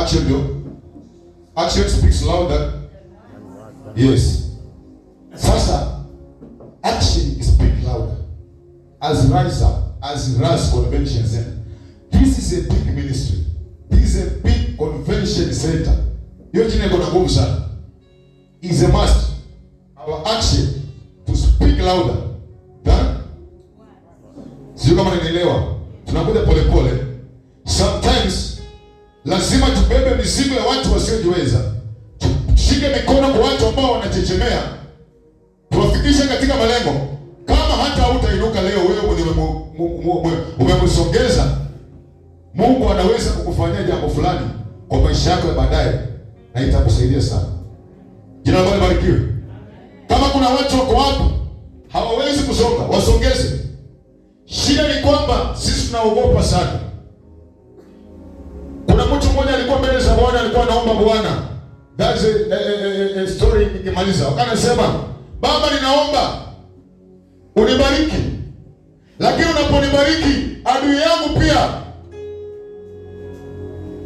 action ndio. Action speaks louder. Yes. Sasa action speaks louder. As Rise Convention Center. This is a big ministry. This is a big convention center. Hiyo jina iko na nguvu sana. Is a must. Our action to speak louder than. Sio kama nielewa. Tunakuja polepole. Sometimes lazima tubebe mizigo ya watu wasiojiweza. Tushike mikono kwa watu ambao wanachechemea. Tuwafikishe katika malengo. Kama hata hutainuka leo wewe umemsongeza, Mungu anaweza kukufanyia jambo fulani kwa maisha yako ya baadaye na itakusaidia sana. Jina lako libarikiwe. Kama kuna watu wako hapo hawawezi kusonga, wasongeze. Shida ni kwamba sisi tunaogopa sana. Kuna mtu mmoja alikuwa mbele za Bwana, alikuwa anaomba Bwana. That's a story nikimaliza. Akanasema, Baba ninaomba unibariki. Lakini unaponibariki adui yangu pia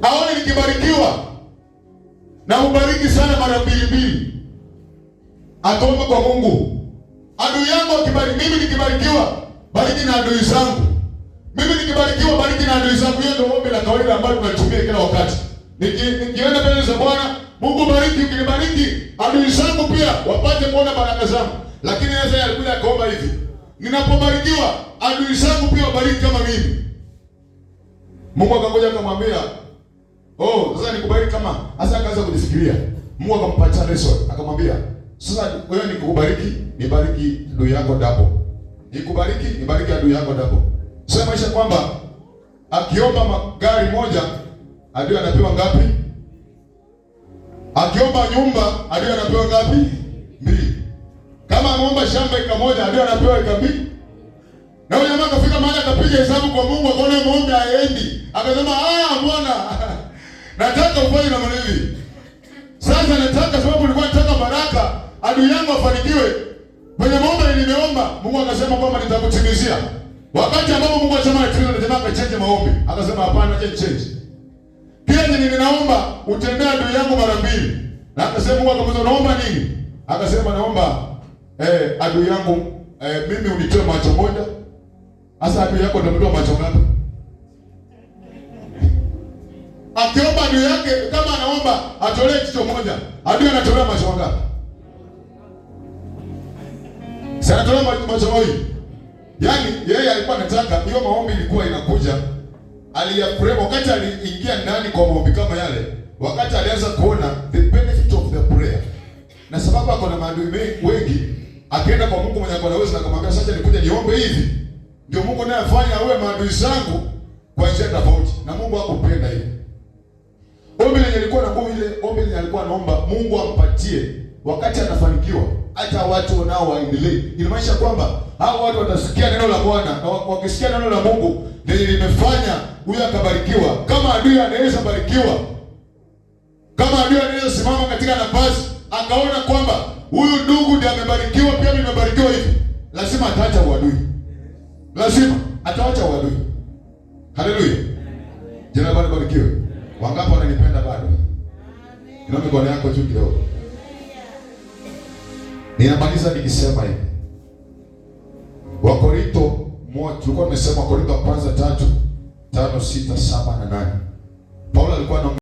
aone nikibarikiwa. Na ubariki sana mara mbili. Akaomba kwa Mungu. Adui yangu akibariki, mimi nikibarikiwa, bariki na adui zangu. Mimi nikibarikiwa, bariki na adui zangu. Hiyo ndio ombi la kawaida ambalo tunatumia kila wakati. Nikienda mbele za Bwana, Mungu bariki, ukinibariki adui zangu pia wapate kuona baraka zangu. Lakini yeye alikuja akaomba hivi, ninapobarikiwa adui zangu pia wabariki kama mimi. Mungu akangoja akamwambia, sasa nikubariki kama. Sasa akaanza kujifikiria. Mungu akampatia lesson, akamwambia, sasa wewe nikukubariki, nibariki adui yako double. Nikubariki, nibariki adui yako double. Sasa maisha kwamba akiomba magari moja, adui anapewa ngapi? Akiomba nyumba, adui anapewa ngapi? 2. Kama ameomba shamba eka moja, adui anapewa eka 2. Na huyo jamaa akafika mahali akapiga hesabu kwa Mungu, akaona muombe haendi. Akasema, Bwana, nataka ufanye na hivi. Sasa nataka, sababu nilikuwa nataka baraka, adui yangu afanikiwe. Kwenye maombi nimeomba, Mungu akasema kwamba nitakutimizia. Wakati ambapo Mungu alisema na jamaa akachange maombi, akasema hapana, change. Kile ninaomba utendee adui yangu mara 2. Na akasema Mungu akamuuliza, unaomba nini? Akasema naomba adui yangu mimi unitoe macho moja. Sasa adui yako utamtoa macho ngapi? Akiomba adui yake, kama anaomba atolee jicho moja, adui anatolewa macho ngapi? Sasa anatolewa macho mawili. Yaani yeye alikuwa anataka, hiyo maombi ilikuwa inakuja, aliyapray wakati aliingia ndani kwa maombi kama yale, wakati alianza kuona the benefit of the prayer. Na sababu ako na maadui wengi, akaenda kwa Mungu mwenye anaweza na kumwambia, sasa nikuja niombe hivi. Ndio Mungu naye afanya awe maadui zangu kwa njia tofauti. Na Mungu hakupenda hiyo. Ombi lenye lilikuwa na nguvu, ile ombi lenye alikuwa anaomba Mungu ampatie wakati anafanikiwa, hata watu nao waendelee. Inamaanisha kwamba hao watu watasikia neno la Bwana, na wakisikia neno la Mungu lenye limefanya huyu akabarikiwa. Kama adui anaweza barikiwa, kama adui anaweza simama katika nafasi akaona kwamba huyu ndugu ndiye amebarikiwa, pia mimi nimebarikiwa hivi, lazima ataacha uadui. Lazima ataacha uadui. Haleluya. Jina la Bwana libarikiwe. Wangapi wananipenda bado? Inua mikono yako juu kidogo. Ninamaliza nikisema hivi. Wakorintho moja, tulikuwa tumesema Wakorintho wa kwanza 3:5, 6, 7 na 8. Paulo alikuwa